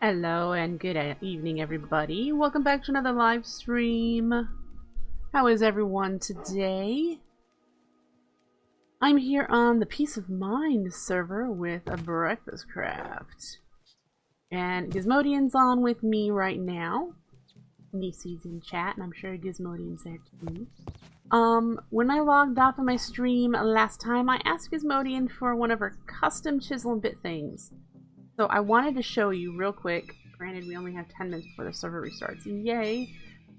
Hello and good evening, everybody. Welcome back to another live stream. How is everyone today? I'm here on the Peace of Mind server with a Breakfastcraft. And Gizmodian's on with me right now. Nisi's in chat, and I'm sure Gizmodian's there too. When I logged off of my stream last time, I asked Gizmodian for one of her custom chisel and bit things. So I wanted to show you real quick. Granted, we only have 10 minutes before the server restarts. Yay!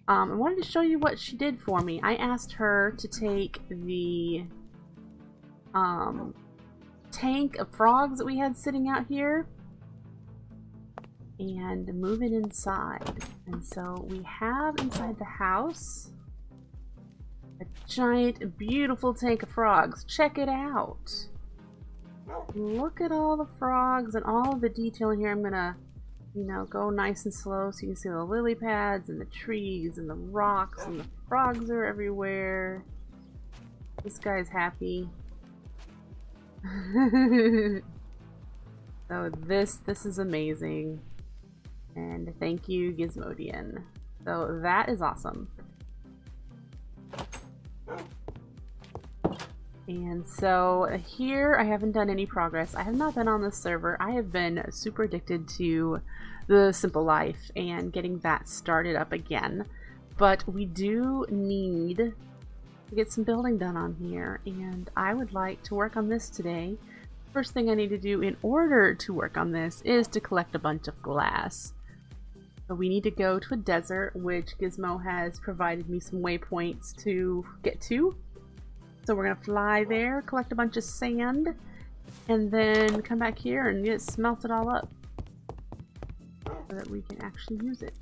I wanted to show you what she did for me. I asked her to take the tank of frogs that we had sitting out here and move it inside. And so we have inside the house a giant, beautiful tank of frogs. Check it out! Look at all the frogs and all of the detail in here. I'm gonna, go nice and slow so you can see the lily pads and the trees and the rocks and the frogs are everywhere. This guy's happy. So this is amazing. And thank you, Gizmodian. So that is awesome. And so here I haven't done any progress. I have not been on this server. I have been super addicted to the Simple Life and getting that started up again. But we do need to get some building done on here, and I would like to work on this today. First thing I need to do in order to work on this is to collect a bunch of glass. So we need to go to a desert, which Gizmo has provided me some waypoints to get to. So we're going to fly there, collect a bunch of sand, and then come back here and get smelt it all up so that we can actually use it.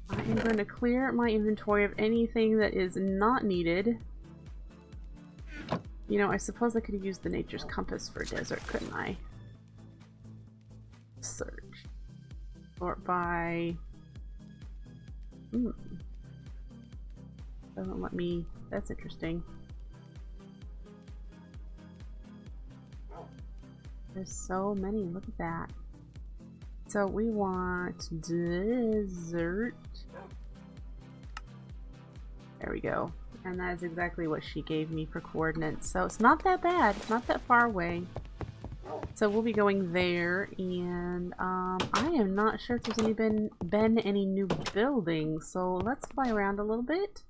I am going to clear my inventory of anything that is not needed. I suppose I could have used the nature's compass for a desert, couldn't I? Search. Sort by... Doesn't let me... That's interesting. There's so many, look at that. So we want desert. There we go. And that is exactly what she gave me for coordinates. So it's not that bad, it's not that far away. So we'll be going there, and I am not sure if there's been any new buildings. So let's fly around a little bit.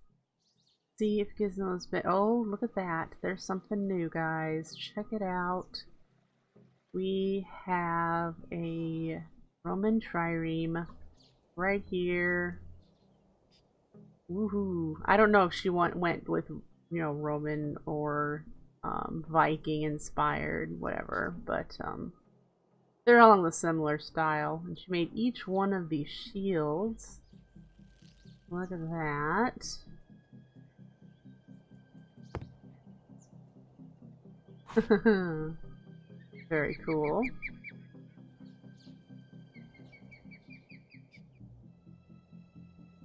See if Gizmo's been... Oh, look at that. There's something new, guys. Check it out. We have a Roman Trireme right here. Woohoo! I don't know if she went with Roman or Viking inspired, whatever, but they're all in the similar style. And she made each one of these shields. Look at that. Very cool.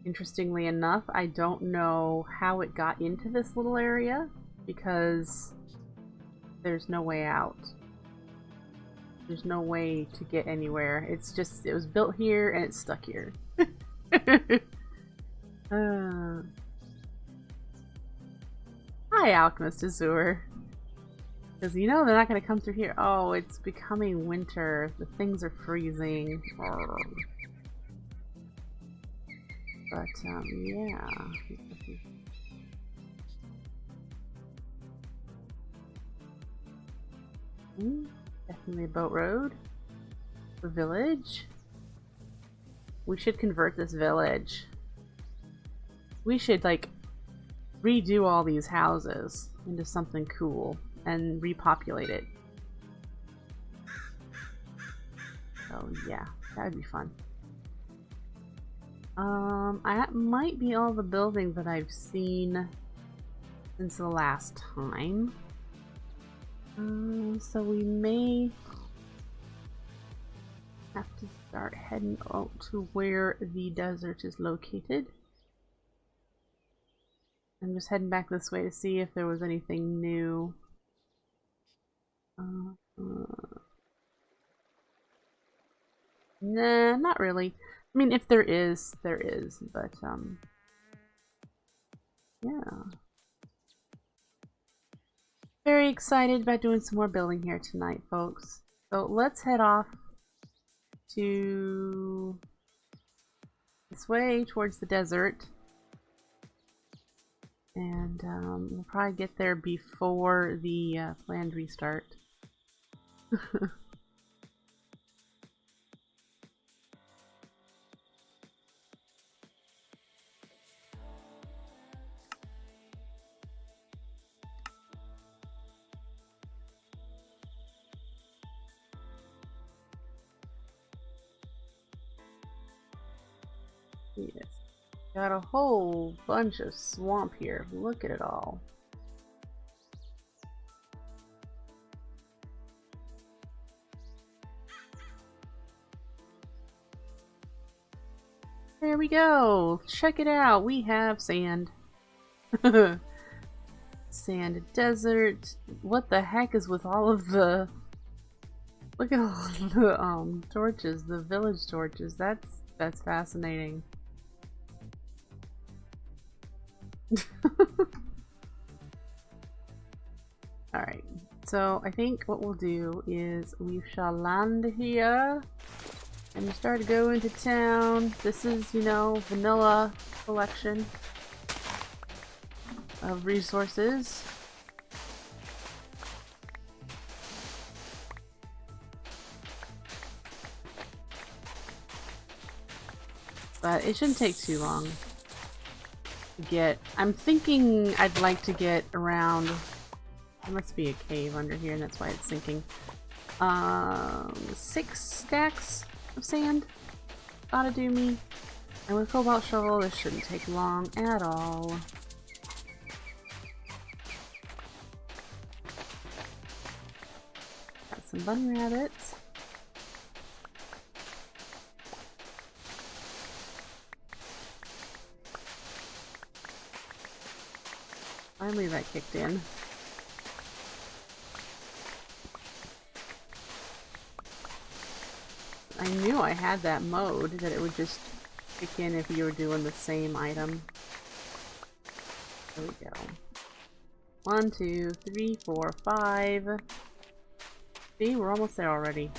Interestingly enough, I don't know how it got into this little area because there's no way out. There's no way to get anywhere. It's just, it was built here and it's stuck here. Hi, Alchemist Azure. Because they're not going to come through here. Oh, it's becoming winter. The things are freezing. But, yeah. Definitely a boat road. The village. We should convert this village. We should, redo all these houses into something cool and repopulate it. So yeah, that would be fun. That might be all the buildings that I've seen since the last time. So we may have to start heading out to where the desert is located. I'm just heading back this way to see if there was anything new. Nah, not really. I mean, if there is, there is, but, yeah. Very excited about doing some more building here tonight, folks. So let's head off to this way towards the desert. And we'll probably get there before the planned restart. Yes. Got a whole bunch of swamp here. Look at it all. There we go. Check it out. We have sand. Sand desert. What the heck is with all of the... Look at all of the torches, the village torches. That's fascinating. Alright, so I think what we'll do is we shall land here and start to go into town. This is, you know, vanilla collection of resources. But it shouldn't take too long to get. I'm thinking I'd like to get around. There must be a cave under here, and that's why it's sinking. 6 stacks of sand ought to do me. And with cobalt shovel, this shouldn't take long at all. Got some bunny rabbits. Finally that kicked in. I knew I had that mode, that it would just kick in if you were doing the same item. There we go. 1, 2, 3, 4, 5. See, we're almost there already.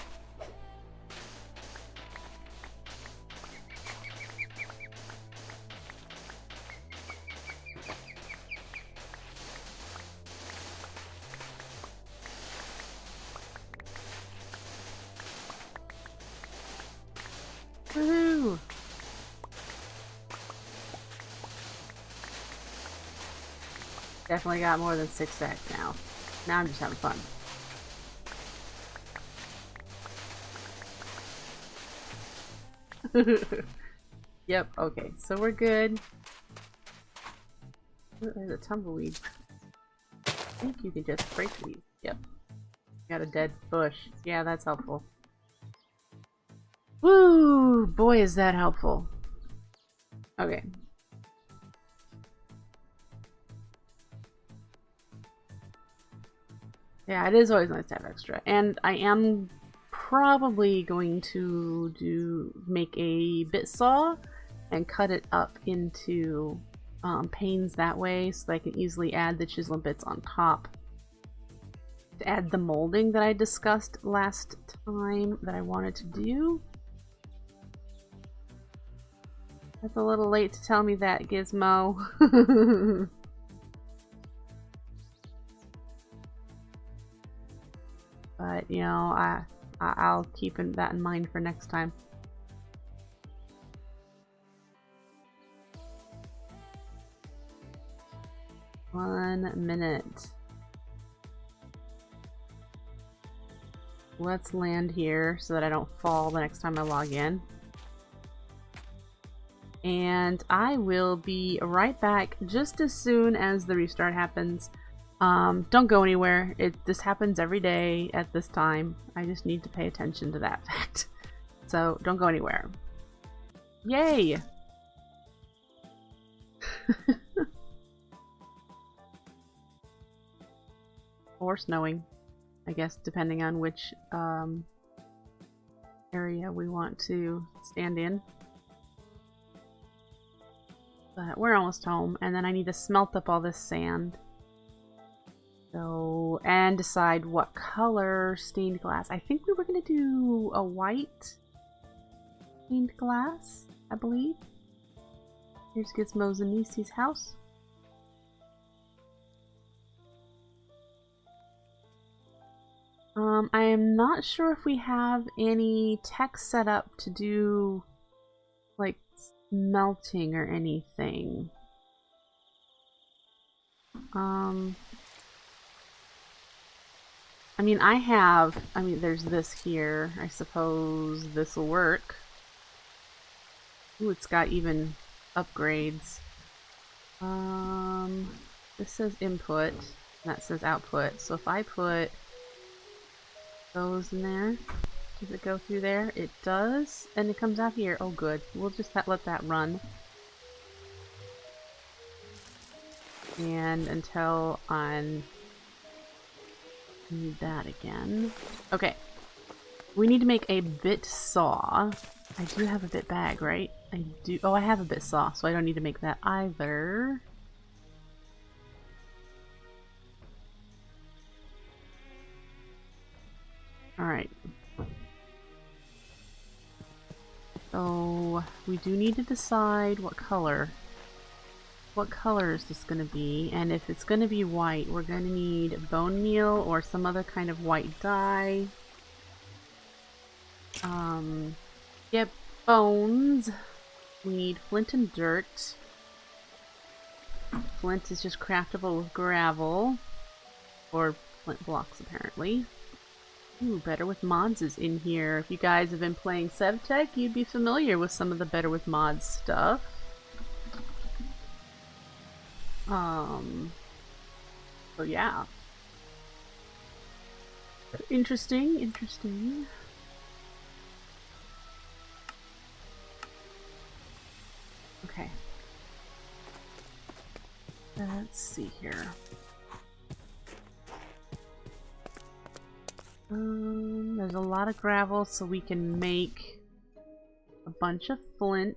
Woohoo! Definitely got more than 6 stacks now. Now I'm just having fun. Yep, okay, so we're good. Ooh, there's a tumbleweed. I think you can just break these. Yep. Got a dead bush. Yeah, that's helpful. Woo! Boy, is that helpful. Okay. Yeah, it is always nice to have extra. And I am probably going to make a bit saw and cut it up into panes that way so that I can easily add the chisel bits on top. To add the molding that I discussed last time that I wanted to do. That's a little late to tell me that, Gizmo. But, you know, I'll keep that in mind for next time. One minute. Let's land here so that I don't fall the next time I log in. And I will be right back just as soon as the restart happens. Don't go anywhere. This happens every day at this time. I just need to pay attention to that fact. So don't go anywhere. Yay! Or snowing, I guess, depending on which area we want to stand in. But we're almost home, and then I need to smelt up all this sand. So, and decide what color stained glass. I think we were going to do a white stained glass, I believe. Here's Gizmo's and Nisi's house. I am not sure if we have any tech set up to do like melting or anything. I mean, there's this here. I suppose this will work. Ooh, it's got even upgrades. This says input, and that says output. So if I put those in there, does it go through there? It does, and it comes out here. Oh good, we'll just let that run. And until I need that again. Okay, we need to make a bit saw. I do have a bit bag, right? I do. Oh, I have a bit saw, so I don't need to make that either. Alright. So, we do need to decide what color. What color is this going to be? And if it's going to be white, we're going to need bone meal or some other kind of white dye. Get bones. We need flint and dirt. Flint is just craftable with gravel. Or flint blocks, apparently. Ooh, Better with Mods is in here. If you guys have been playing SevTech, you'd be familiar with some of the Better with Mods stuff. So yeah. Interesting, interesting. Okay. Let's see here. There's a lot of gravel, so we can make a bunch of flint.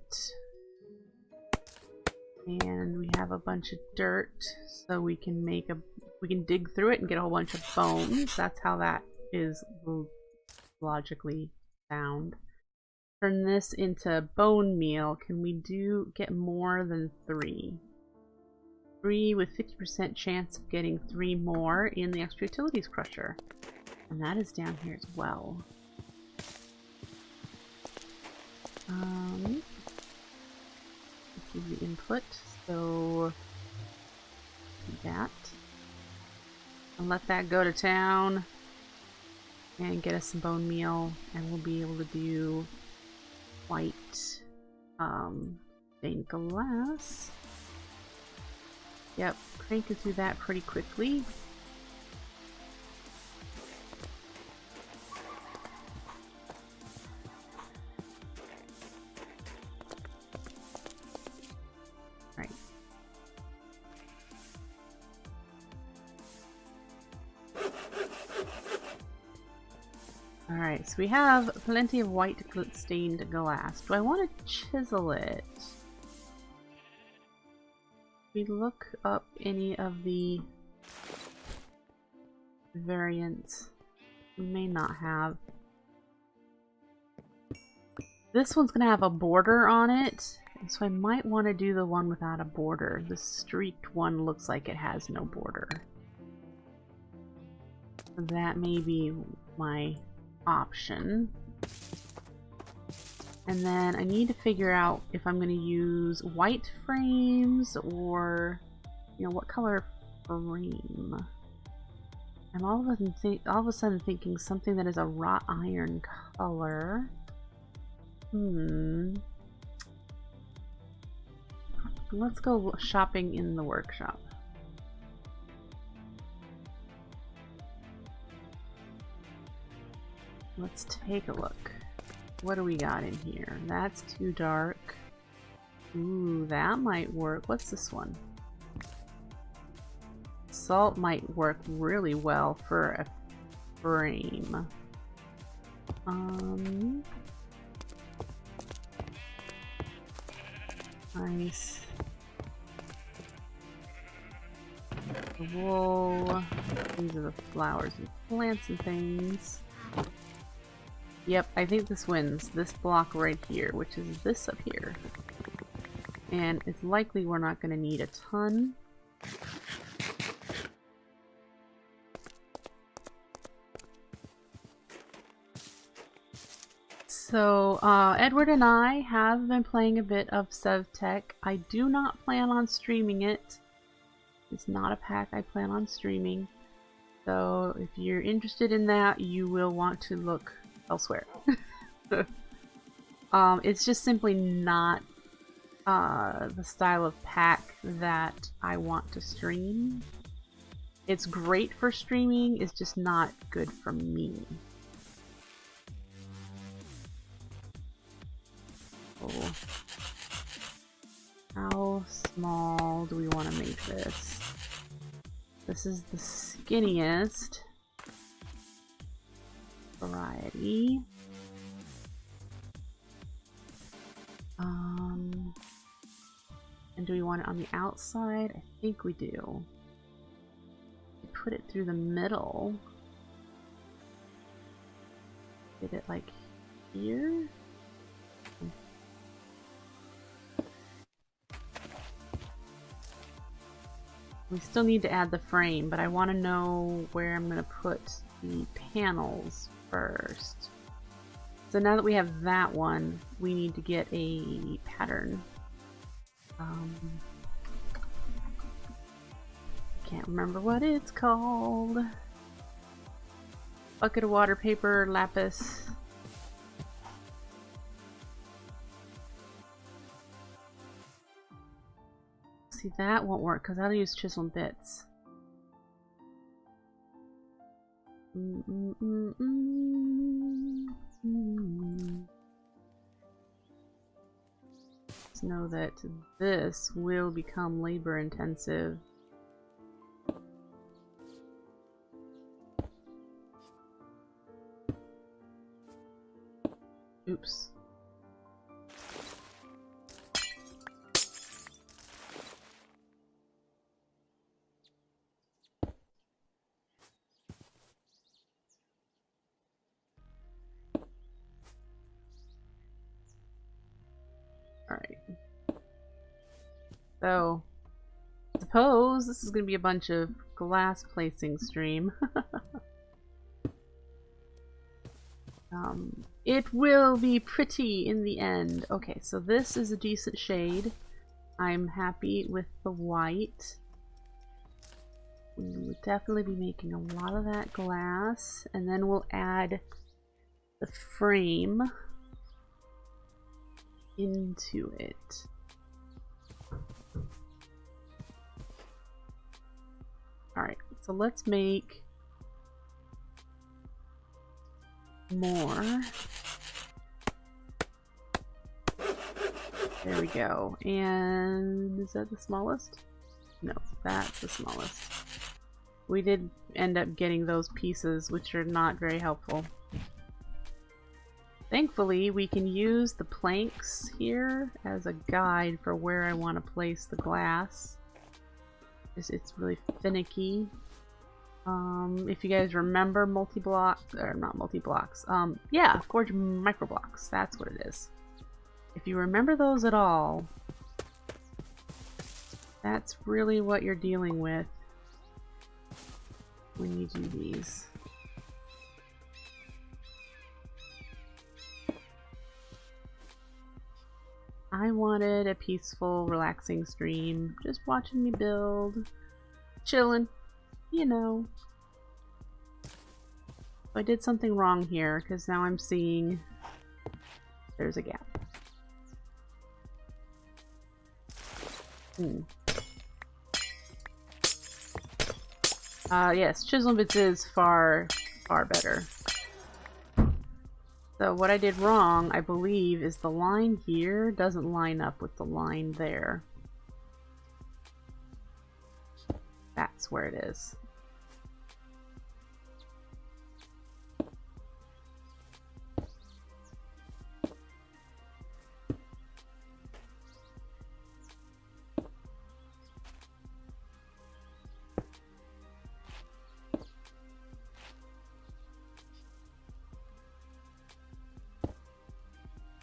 And we have a bunch of dirt, so we can dig through it and get a whole bunch of bones. That's how that is logically sound. Turn this into bone meal. Can we get more than 3? 3 with 50% chance of getting 3 more in the extra utilities crusher. And that is down here as well. This is the input, so do that. And let that go to town and get us some bone meal, and we'll be able to do white stained glass. Yep, cranking through that pretty quickly. Alright, so we have plenty of white stained glass. Do I want to chisel it? We look up any of the variants. We may not have. This one's going to have a border on it, so I might want to do the one without a border. The streaked one looks like it has no border. That may be my option. And then I need to figure out if I'm going to use white frames or, you know, what color frame. I'm all of a sudden thinking something that is a wrought iron color. Let's go shopping in the workshop. Let's take a look. What do we got in here? That's too dark. Ooh, that might work. What's this one? Salt might work really well for a frame. Nice. The wool. These are the flowers and plants and things. Yep, I think this wins. This block right here, which is this up here. And it's likely we're not going to need a ton. So, Edward and I have been playing a bit of SevTech. I do not plan on streaming it. It's not a pack I plan on streaming. So, if you're interested in that, you will want to look elsewhere. It's just simply not the style of pack that I want to stream. It's great for streaming, it's just not good for me. Oh. How small do we want to make this? This is the skinniest variety. And do we want it on the outside? I think we do. Put it through the middle. Get it like here? We still need to add the frame, but I want to know where I'm going to put the panels first. So now that we have that one, we need to get a pattern. Can't remember what it's called. Bucket of water, paper, lapis. See, that won't work because I'll use chisel bits. Just know that this will become labor intensive. Oops. Alright. So, suppose this is going to be a bunch of glass placing stream. It will be pretty in the end. Okay, so this is a decent shade. I'm happy with the white. We will definitely be making a lot of that glass, and then we'll add the frame into it. Alright, so let's make more. There we go. And is that the smallest? No, that's the smallest. We did end up getting those pieces, which are not very helpful. Thankfully, we can use the planks here as a guide for where I want to place the glass. It's really finicky. If you guys remember multi-block, or not multi-blocks, yeah, Forge microblocks, that's what it is. If you remember those at all, that's really what you're dealing with when you do these. I wanted a peaceful, relaxing stream, just watching me build, chilling, you know. I did something wrong here, because now I'm seeing there's a gap. Yes, chisel bits is far better. So what I did wrong, I believe, is the line here doesn't line up with the line there. That's where it is.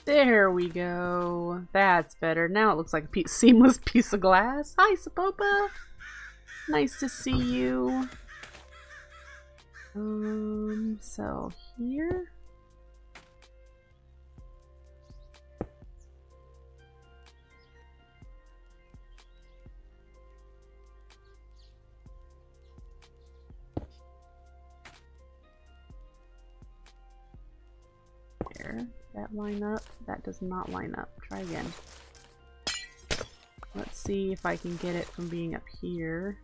There we go. That's better. Now it looks like a seamless piece of glass. Hi, Sapopa. Nice to see you. So here. There. That line up? That does not line up. Try again. Let's see if I can get it from being up here.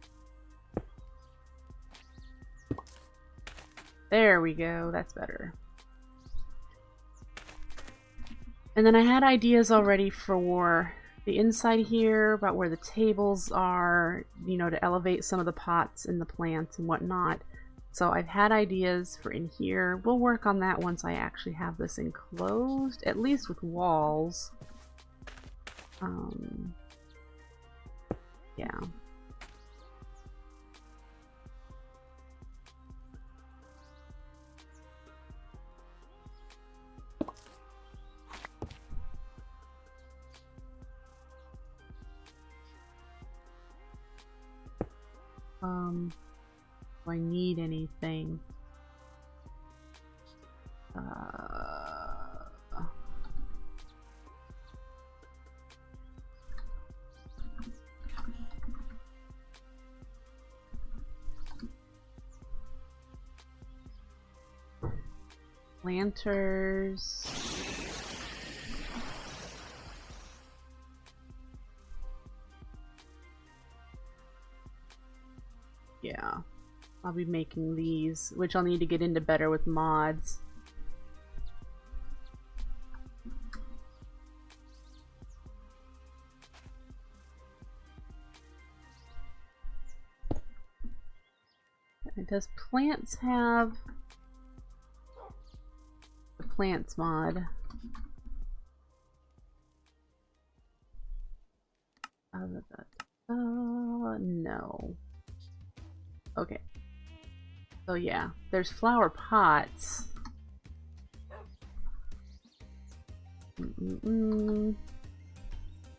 There we go. That's better. And then I had ideas already for the inside here, about where the tables are, you know, to elevate some of the pots and the plants and whatnot. So I've had ideas for in here. We'll work on that once I actually have this enclosed, at least with walls. Yeah. Do I need anything? Planters. Yeah, I'll be making these, which I'll need to get into better with mods. Does plants have the plants mod? No. Okay. So yeah, there's flower pots.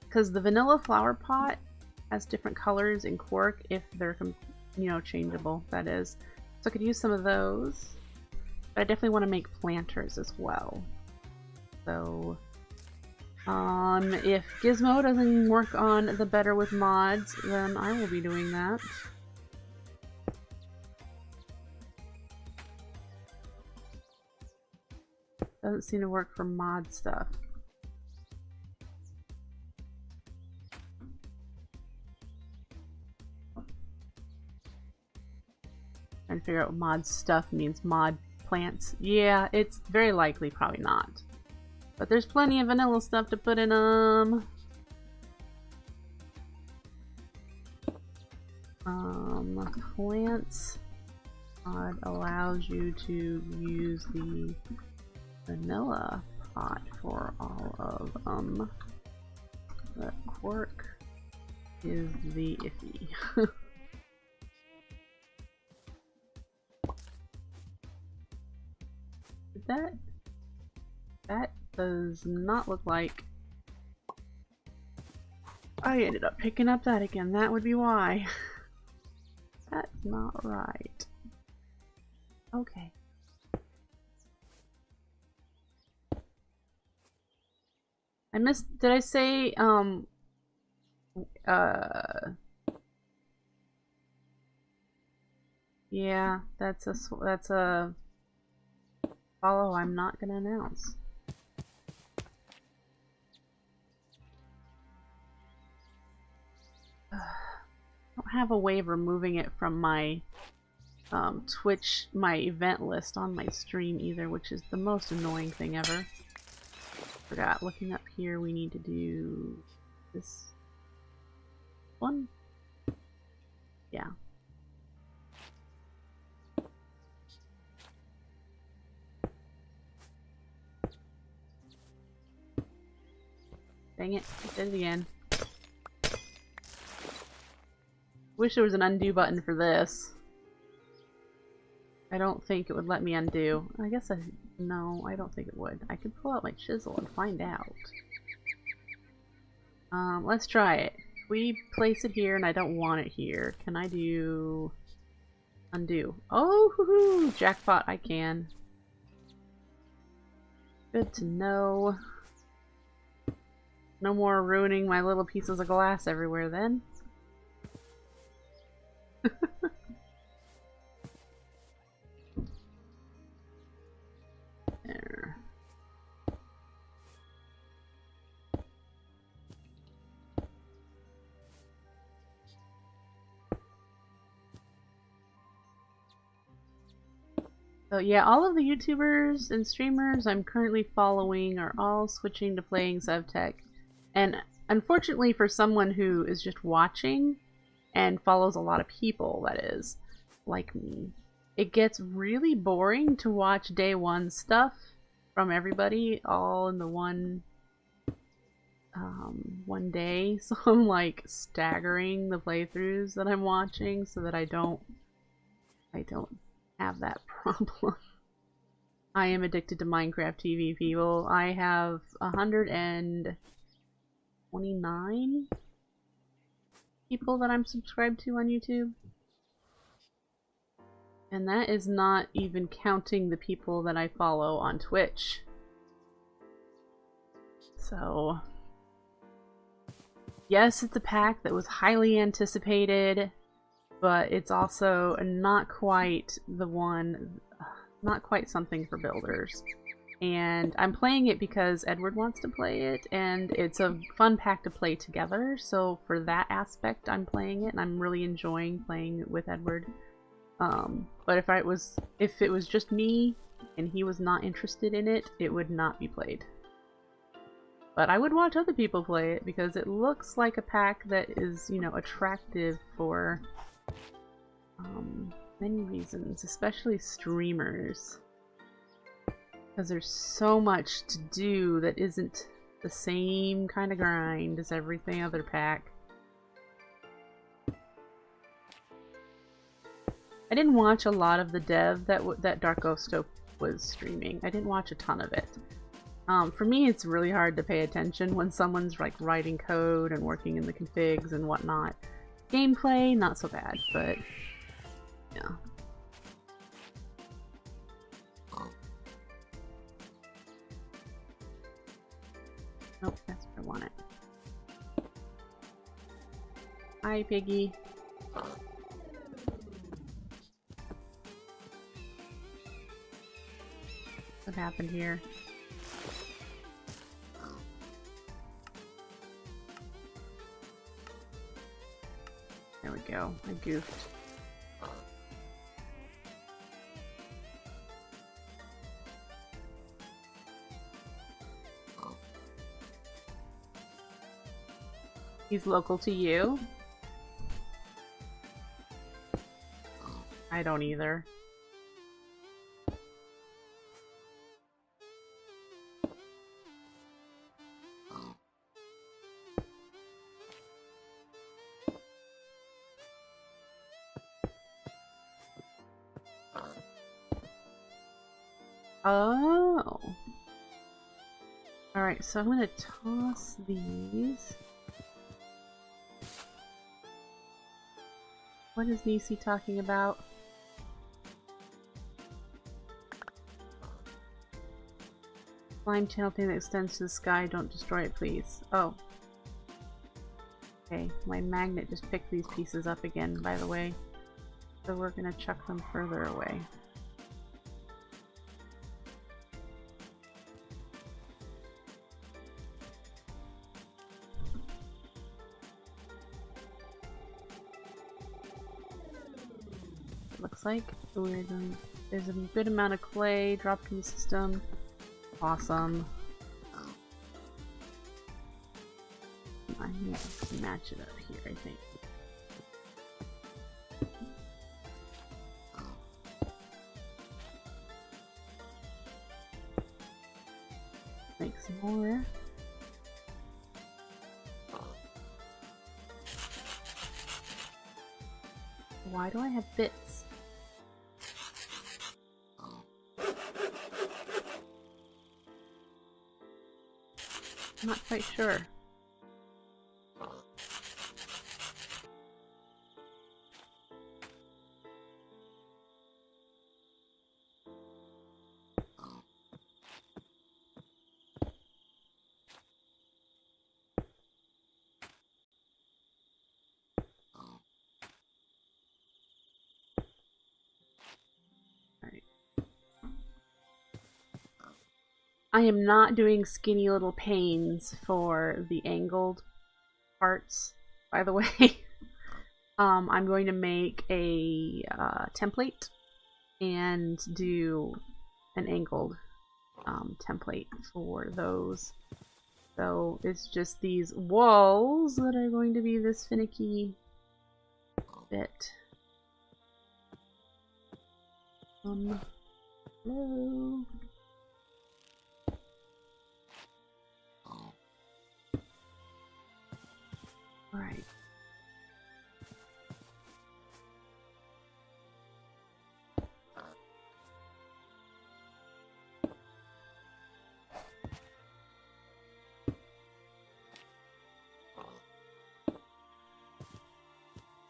Because the vanilla flower pot has different colors in cork if they're, you know, changeable, that is. So I could use some of those. But I definitely want to make planters as well. So if Gizmo doesn't work on the better with mods, then I will be doing that. Doesn't seem to work for mod stuff. Trying to figure out what mod stuff means. Mod plants. Yeah, it's very likely probably not. But there's plenty of vanilla stuff to put in them. Plants mod allows you to use the vanilla pot for all of them. The cork is the iffy. That does not look like I ended up picking up that again. That would be why. That's not right. Okay. I missed, did I say, yeah, that's a follow I'm not gonna announce. I don't have a way of removing it from my Twitch, my event list on my stream either, which is the most annoying thing ever. Forgot, looking up here, we need to do this one. Yeah. Dang it, I did it again. Wish there was an undo button for this. I don't think it would let me undo. I guess I No, I don't think it would. I could pull out my chisel and find out. Let's try it. If we place it here and I don't want it here, can I do undo? Oh, hoo-hoo! Jackpot, I can. Good to know. No more ruining my little pieces of glass everywhere then. There. So yeah, all of the YouTubers and streamers I'm currently following are all switching to playing Zevtech. And unfortunately for someone who is just watching and follows a lot of people, that is, like me, it gets really boring to watch day one stuff from everybody all in the one day. So I'm like staggering the playthroughs that I'm watching so that I don't have that problem. I am addicted to Minecraft TV, people. I have 129 people that I'm subscribed to on YouTube. And that is not even counting the people that I follow on Twitch. So, yes, it's a pack that was highly anticipated, but it's also not quite the one, not quite something for builders. And I'm playing it because Edward wants to play it, and it's a fun pack to play together, so for that aspect I'm playing it, and I'm really enjoying playing it with Edward. But if it was just me, and he was not interested in it, it would not be played. But I would watch other people play it, because it looks like a pack that is, you know, attractive for many reasons, especially streamers. Because there's so much to do that isn't the same kind of grind as everything other pack. I didn't watch a lot of the dev that Dark Ghosto was streaming. I didn't watch a ton of it. For me, it's really hard to pay attention when someone's like writing code and working in the configs and whatnot. Gameplay, not so bad, but yeah. Nope, that's where I want it. Hi, Piggy. What happened here? There we go. I goofed. He's local to you? I don't either. Oh. Alright, so I'm gonna toss these. What is Nisi talking about? Slime channel thing that extends to the sky, don't destroy it, please. Oh. Okay, my magnet just picked these pieces up again, by the way. So we're gonna chuck them further away. Looks like there's a good amount of clay dropped in the system. Awesome. I need to match it up here, I think. Make some more. Why do I have bits? I'm not quite sure. I am not doing skinny little panes for the angled parts, by the way. I'm going to make a template and do an angled template for those. So it's just these walls that are going to be this finicky bit. Hello. Alright.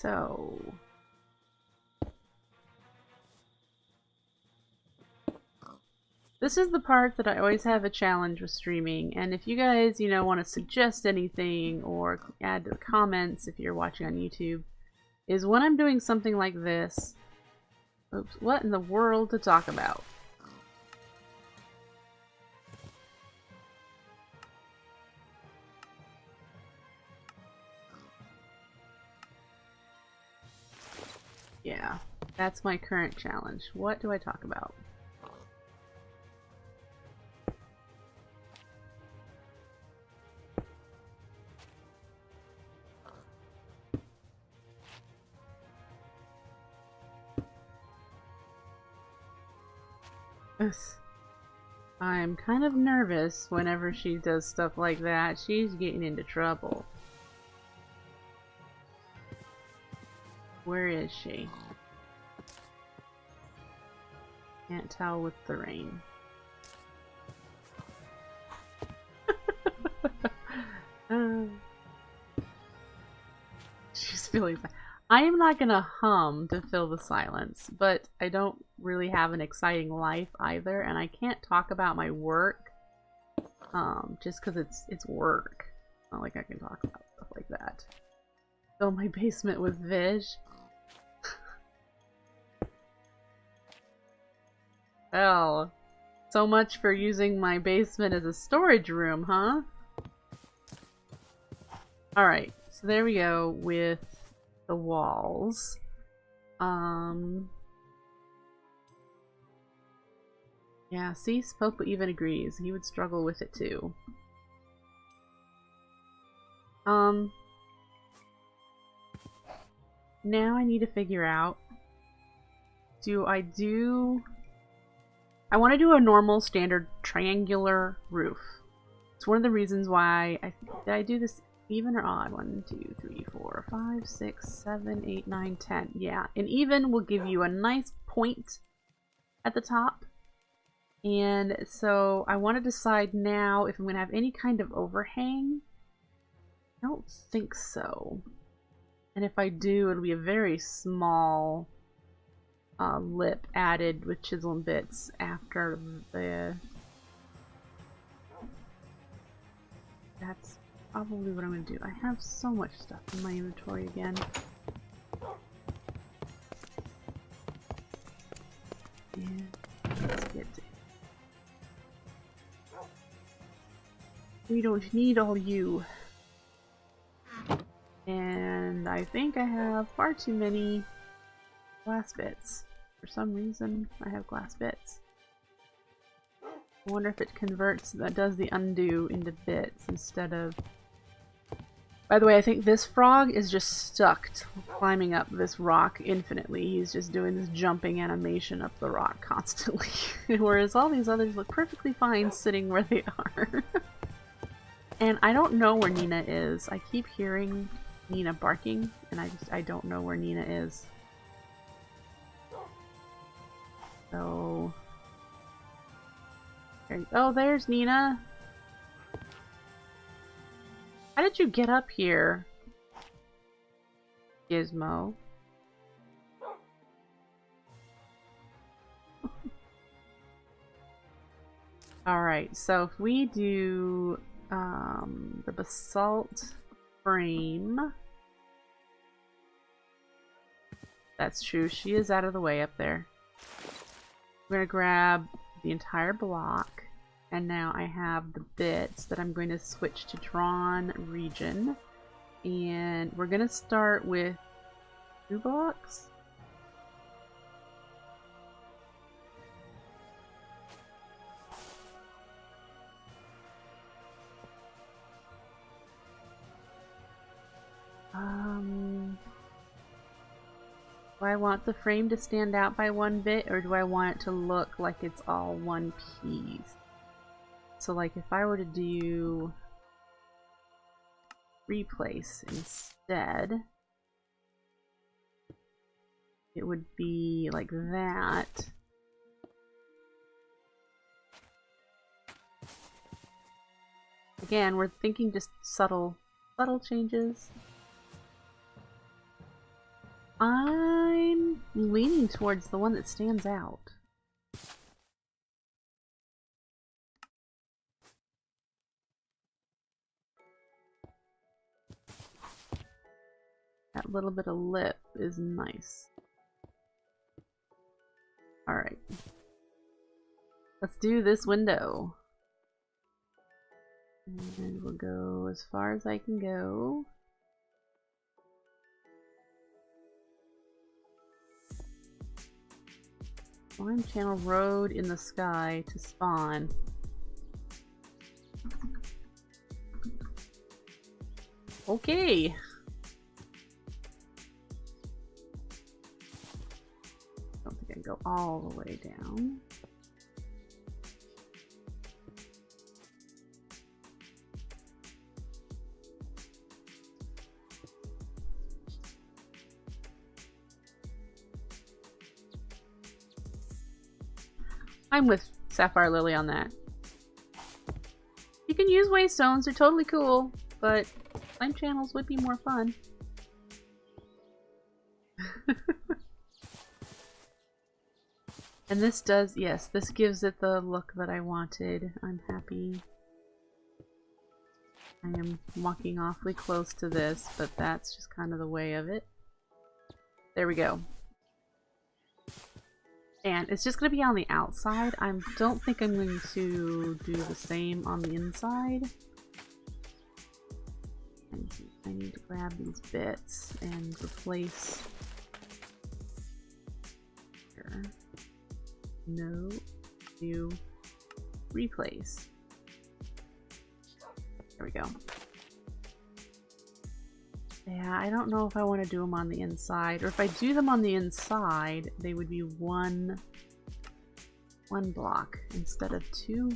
So this is the part that I always have a challenge with streaming, and if you guys, you know, want to suggest anything or add to the comments if you're watching on YouTube, is when I'm doing something like this. Oops, what in the world to talk about? Yeah, that's my current challenge. What do I talk about? I'm kind of nervous whenever she does stuff like that. She's getting into trouble. Where is she? Can't tell with the rain. She's feeling sad. I am not gonna hum to fill the silence, but I don't really have an exciting life either, and I can't talk about my work just because it's work. It's not like I can talk about stuff like that. Fill my basement with Vish. Well, so much for using my basement as a storage room, huh? Alright, so there we go with the walls. Yeah, see, Pope even agrees. He would struggle with it too. Now I need to figure out, I want to do a normal standard triangular roof. It's one of the reasons why did I do this even or odd? 1, 2, 3, 4, 5, 6, 7, 8, 9, 10. Yeah, an even will give you a nice point at the top. And so I want to decide now if I'm going to have any kind of overhang. I don't think so. And if I do, it'll be a very small lip added with chisel and bits after the... That's probably what I'm going to do. I have so much stuff in my inventory again. And let's get it. We don't need all you. And I think I have far too many glass bits. For some reason, I have glass bits. I wonder if it converts, that does the undo into bits instead of... By the way, I think this frog is just stuck climbing up this rock infinitely. He's just doing this jumping animation up the rock constantly. Whereas all these others look perfectly fine sitting where they are. And I don't know where Nina is. I keep hearing Nina barking, and I don't know where Nina is. So... Oh, there's Nina! How did you get up here, Gizmo? Alright, so if we do the basalt frame, that's true, she is out of the way up there. We're going to grab the entire block, and now I have the bits that I'm going to switch to drawn region, and we're going to start with 2 blocks. Do I want the frame to stand out by 1 bit, or do I want it to look like it's all one piece? So like if I were to do replace instead, it would be like that. Again, we're thinking just subtle changes. I'm leaning towards the one that stands out. That little bit of lip is nice. Alright. Let's do this window. And we'll go as far as I can go. Climb channel road in the sky to spawn. Okay. Don't think I can go all the way down. I'm with Sapphire Lily on that. You can use waystones, they're totally cool, but climb channels would be more fun. And this does, yes, this gives it the look that I wanted. I'm happy. I am walking awfully close to this, but that's just kind of the way of it. There we go. And it's just going to be on the outside. I don't think I'm going to do the same on the inside. I need to grab these bits and replace. Here. No. Do. Replace. There we go. Yeah, I don't know if I want to do them on the inside, or if I do them on the inside, they would be one block instead of 2.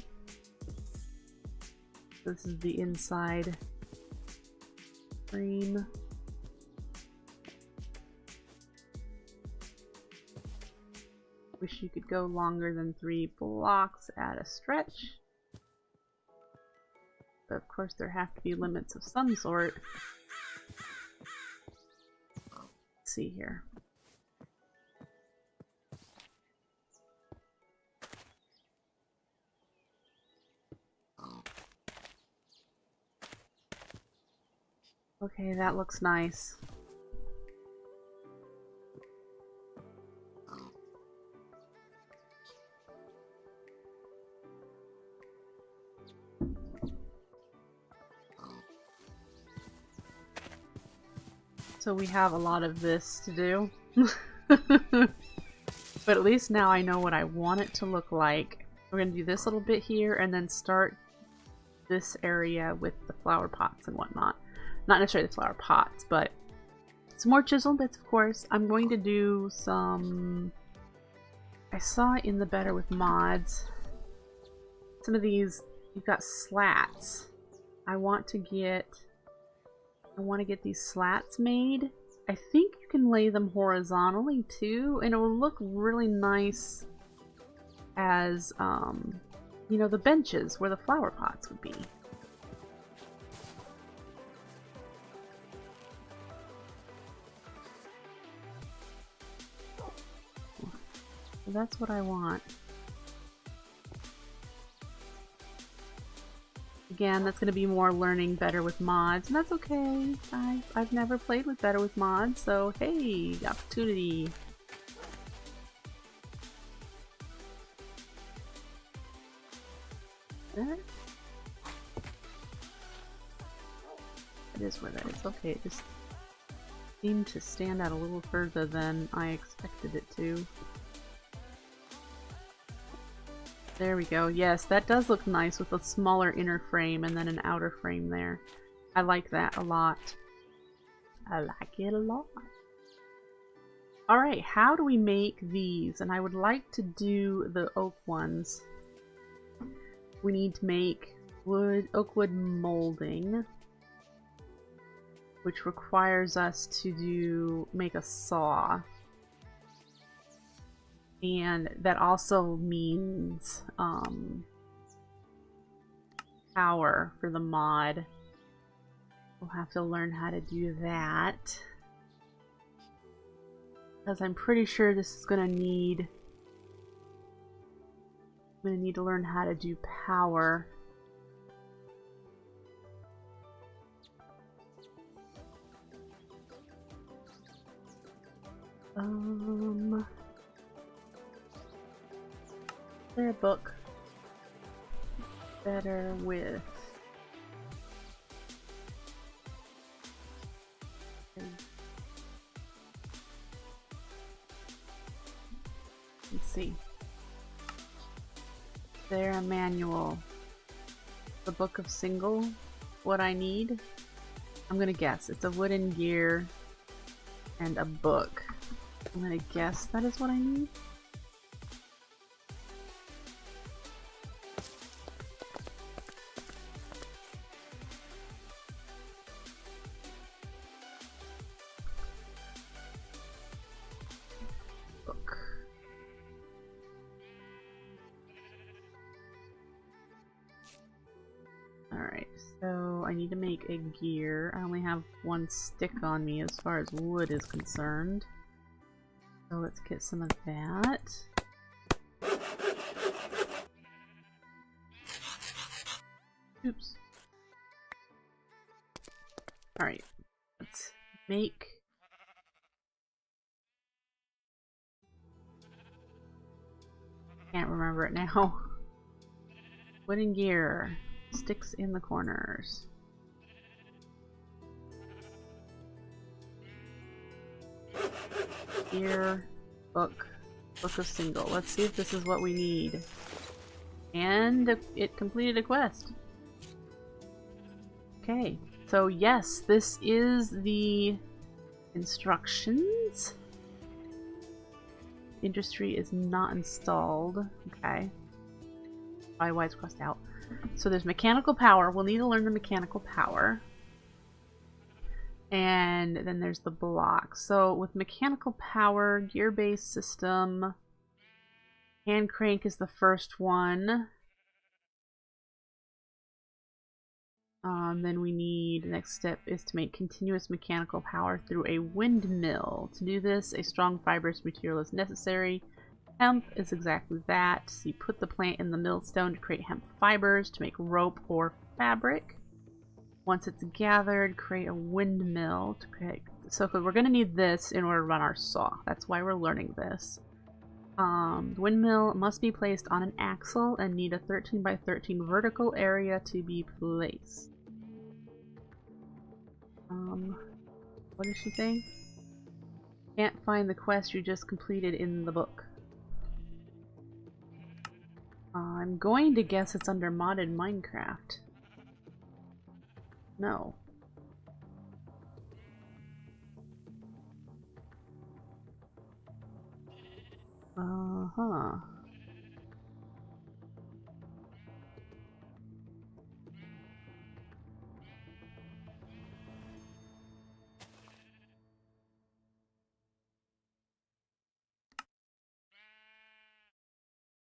This is the inside frame. Wish you could go longer than 3 blocks at a stretch. But of course there have to be limits of some sort. See here. Okay, that looks nice. So we have a lot of this to do. But at least now I know what I want it to look like. We're going to do this little bit here and then start this area with the flower pots and whatnot. Not necessarily the flower pots, but some more chisel bits, of course. I'm going to do some... I saw in the Better with Mods, some of these, you've got slats. I want to get these slats made. I think you can lay them horizontally too, and it will look really nice as, you know, the benches where the flower pots would be. that's what I want. Again, that's going to be more learning better with mods, and that's okay. I've never played with better with mods, so hey, opportunity. It is where that is. Okay, it just seemed to stand out a little further than I expected it to. There we go. Yes, that does look nice with a smaller inner frame and then an outer frame there. I like that a lot. I like it a lot. Alright, how do we make these? And I would like to do the oak ones. We need to make oak wood molding, which requires us to make a saw. And that also means power for the mod. We'll have to learn how to do that. Because I'm pretty sure this is going to need... I'm going to need to learn how to do power. Is there a book better with... Let's see. There a manual. The Book of Single. What I need? I'm gonna guess. It's a wooden gear and a book. I'm gonna guess that is what I need. Book. Alright, so I need to make a gear. I only have one stick on me as far as wood is concerned. So let's get some of that. Oops. Alright, let's make... Can't remember it now. Wooden gear. Sticks in the corners. Gear, book, Book of Single. Let's see if this is what we need. And it completed a quest. Okay, so yes, this is the instructions. Industry is not installed. Okay. Probably why it's crossed out. So there's mechanical power. We'll need to learn the mechanical power. And then there's the block. So with mechanical power, gear-based system, hand crank is the first one. Then we need, the next step is to make continuous mechanical power through a windmill. To do this, a strong fibrous material is necessary. Hemp is exactly that. So you put the plant in the millstone to create hemp fibers to make rope or fabric. Once it's gathered, create a windmill to create... So we're going to need this in order to run our saw. That's why we're learning this. The windmill must be placed on an axle and need a 13 by 13 vertical area to be placed. What is she saying? Can't find the quest you just completed in the book. I'm going to guess it's under modded Minecraft. No. Uh-huh.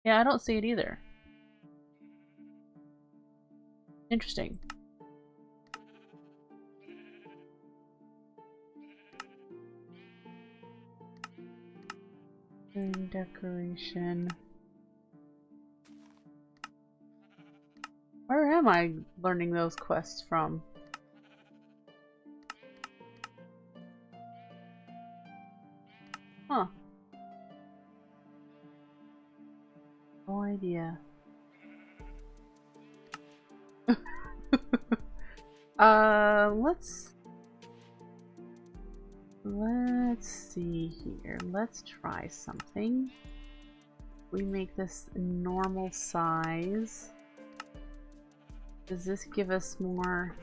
Yeah, I don't see it either. Interesting. And decoration. Where am I learning those quests from? Huh. No idea. Let's see here. Let's try something. We make this normal size. Does this give us more?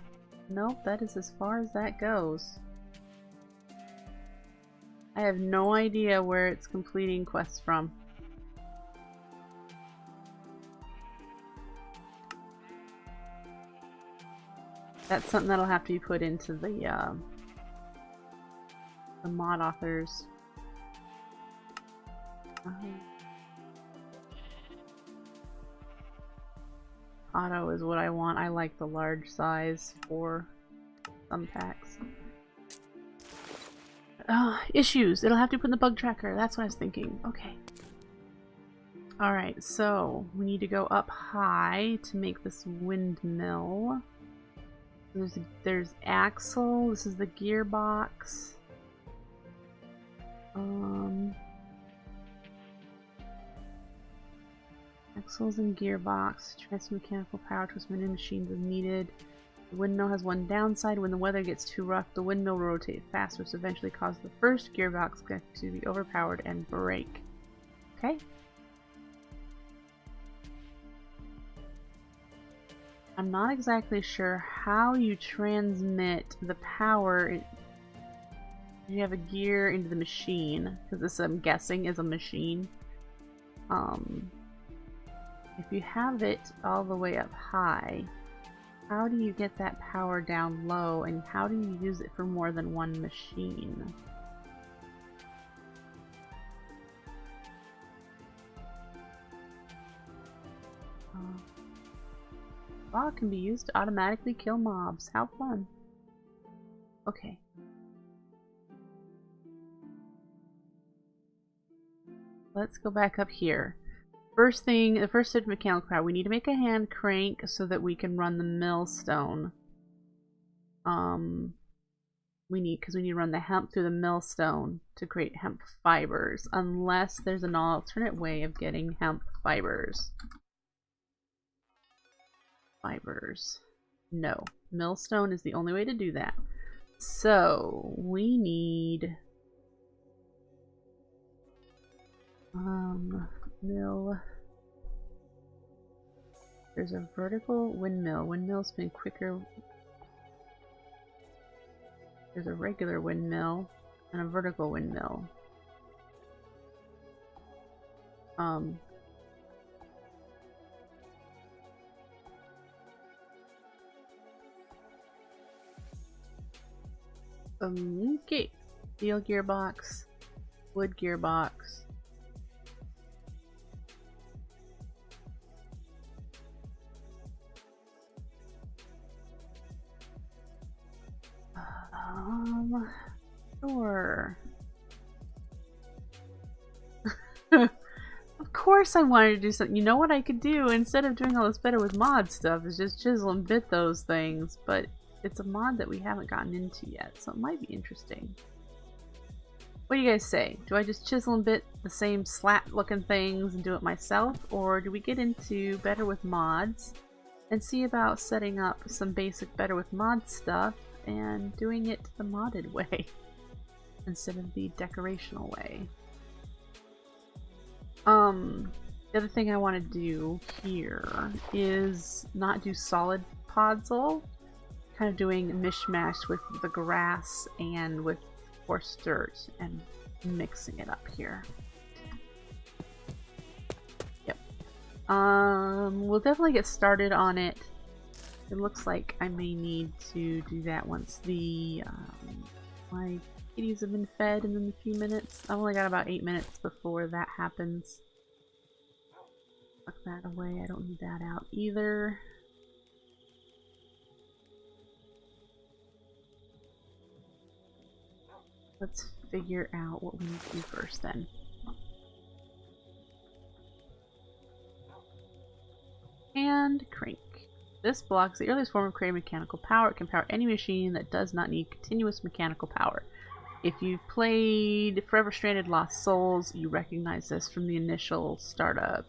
Nope, that is as far as that goes. I have no idea where it's completing quests from. That's something that'll have to be put into the mod authors. Auto is what I want. I like the large size for some packs. Issues. It'll have to put in the bug tracker. That's what I was thinking. Okay. Alright, so we need to go up high to make this windmill. There's axle. This is the gearbox. Axles and gearbox. Transfer mechanical power to as many machines as needed. The windmill has one downside. When the weather gets too rough, the windmill will rotate faster, so eventually cause the first gearbox to be overpowered and break. Okay? I'm not exactly sure how you transmit the power. You have a gear into the machine, because this, I'm guessing, is a machine. If you have it all the way up high, how do you get that power down low, and how do you use it for more than one machine? Log can be used to automatically kill mobs. How fun. Okay. Let's go back up here. First thing, the first set of mechanical power, we need to make a hand crank so that we can run the millstone. We need to run the hemp through the millstone to create hemp fibers, unless there's an alternate way of getting hemp fibers. No. Millstone is the only way to do that. So, we need... mill. There's a vertical windmill. Windmills spin quicker. There's a regular windmill and a vertical windmill. Okay. Steel gearbox, wood gearbox. Sure. Of course I wanted to do something. You know what I could do instead of doing all this better with mod stuff is just chisel and bit those things, but it's a mod that we haven't gotten into yet, so it might be interesting. What do you guys say? Do I just chisel and bit the same slat looking things and do it myself, or do we get into better with mods and see about setting up some basic better with mod stuff and doing it the modded way instead of the decorational way? The other thing I want to do here is not do solid podzol, kind of doing a mishmash with the grass and with coarse dirt and mixing it up here. Yep. We'll definitely get started on it. It looks like I may need to do that once the my kitties have been fed in a few minutes. I've only got about 8 minutes before that happens. Tuck that away. I don't need that out either. Let's figure out what we need to do first then. This block is the earliest form of creating mechanical power. It can power any machine that does not need continuous mechanical power. If you've played Forever Stranded Lost Souls, you recognize this from the initial startup.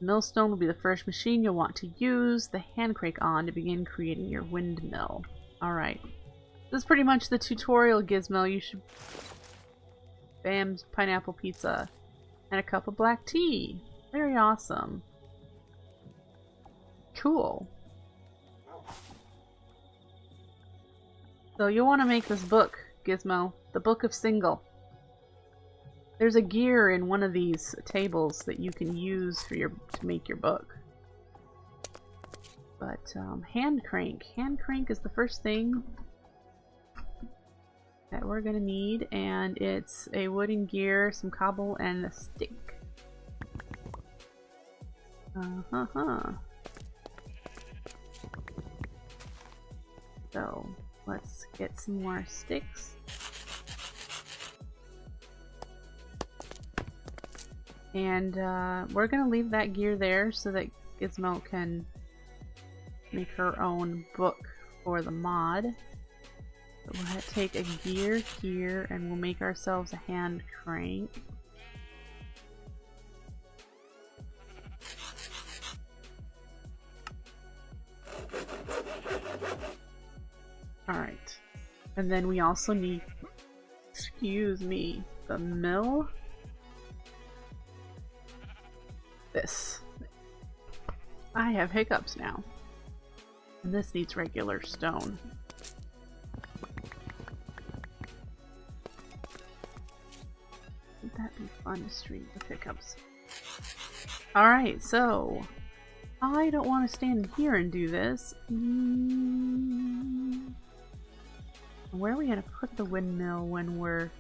Millstone will be the first machine you'll want to use the hand crank on to begin creating your windmill. Alright. This is pretty much the tutorial, Gizmo. You should... Bam's pineapple pizza. And a cup of black tea. Very awesome. Cool. So you'll want to make this book, Gizmo. The Book of Single. There's a gear in one of these tables that you can use for to make your book. But hand crank. Hand crank is the first thing that we're gonna need, and it's a wooden gear, some cobble, and a stick. So let's get some more sticks. And we're gonna leave that gear there so that Gizmo can make her own book for the mod. But we'll take a gear here and we'll make ourselves a hand crank. Alright. And then we also need, excuse me, the mill. This. I have hiccups now. And this needs regular stone. Wouldn't that be fun to stream with hiccups? Alright, so I don't want to stand here and do this. Where are we going to put the windmill when we're...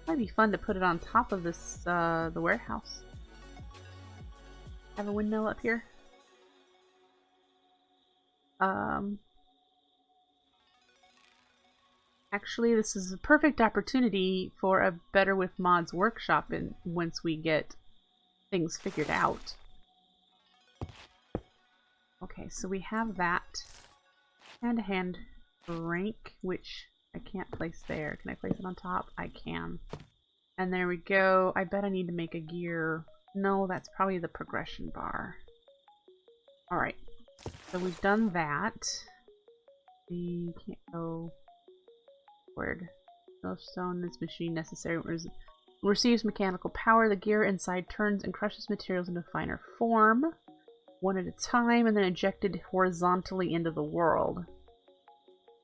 Might be fun to put it on top of this, the warehouse. Have a windmill up here. Actually, this is a perfect opportunity for a Better with Mods workshop once we get things figured out. Okay, so we have that. And a hand crank, which I can't place there. Can I place it on top? I can. And there we go. I bet I need to make a gear. No, that's probably the progression bar. Alright. So we've done that. We can't go forward. No stone is machine necessary. Receives mechanical power. The gear inside turns and crushes materials into finer form. One at a time, and then ejected horizontally into the world.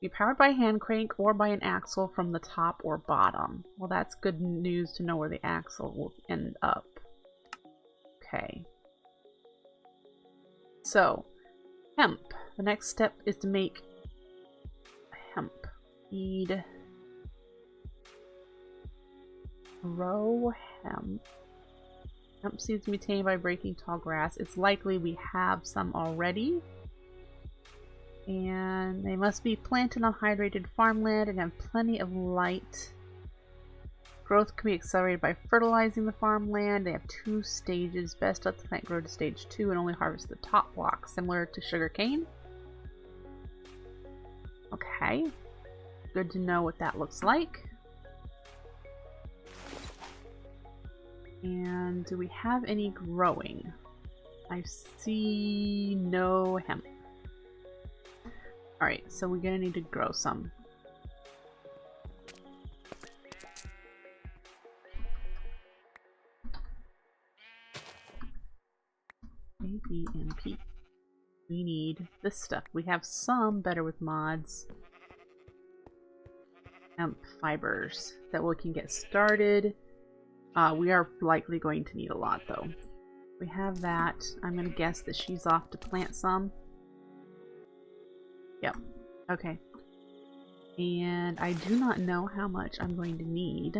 Be powered by a hand crank or by an axle from the top or bottom. Well, that's good news to know where the axle will end up. Okay. So, hemp. The next step is to make hemp. Need grow hemp. Hemp seeds can be tamed by breaking tall grass. It's likely we have some already. And they must be planted on hydrated farmland and have plenty of light. Growth can be accelerated by fertilizing the farmland. They have 2 stages. Best let the plant grow to stage 2 and only harvest the top block, similar to sugarcane. Okay. Good to know what that looks like. And do we have any growing? I see no hemp. Alright, so we're gonna need to grow some. A, B, and P. We need this stuff. We have some Better with Mods hemp fibers that we can get started. We are likely going to need a lot though. We have that. I'm gonna guess that she's off to plant some. Yep. Okay. And I do not know how much I'm going to need.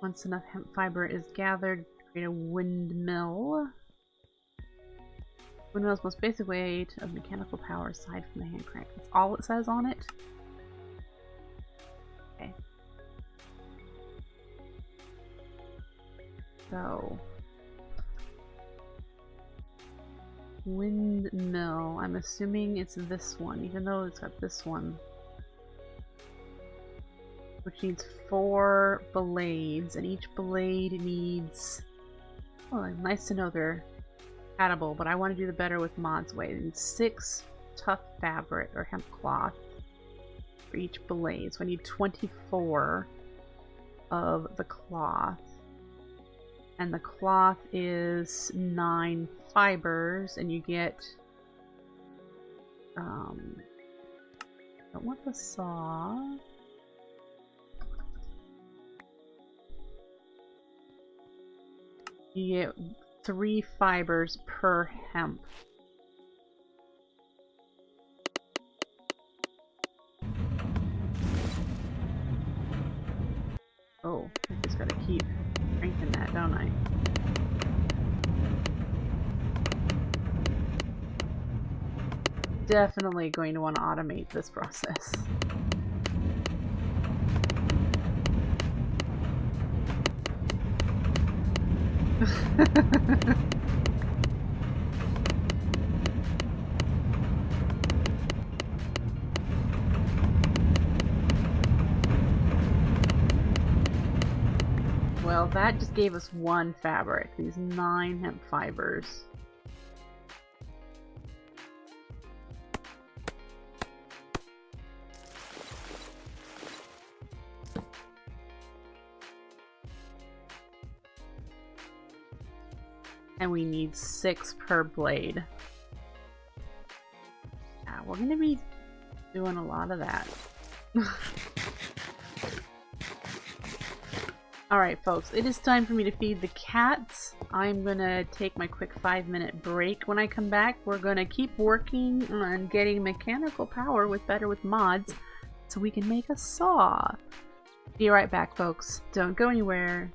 Once enough hemp fiber is gathered, create a windmill. Windmill's most basic way of mechanical power aside from the hand crank. That's all it says on it. Okay. So, Windmill. I'm assuming it's this one, even though it's got this one. Which needs 4 blades, and each blade needs... Oh, nice to know they're compatible, but I want to do the better with Mod's way. It needs 6 tough fabric, or hemp cloth, for each blade. So I need 24 of the cloth. And the cloth is 9 fibers, and you get... don't want the saw... You get 3 fibers per hemp. Oh, I just gotta keep cranking that, don't I? Definitely going to want to automate this process. Well, that just gave us 1 fabric, these 9 hemp fibers. And we need 6 per blade. Yeah, we're gonna be doing a lot of that. Alright folks, it is time for me to feed the cats. I'm gonna take my quick 5-minute break. When I come back, we're gonna keep working on getting mechanical power with mods so we can make a saw. Be right back folks. Don't go anywhere.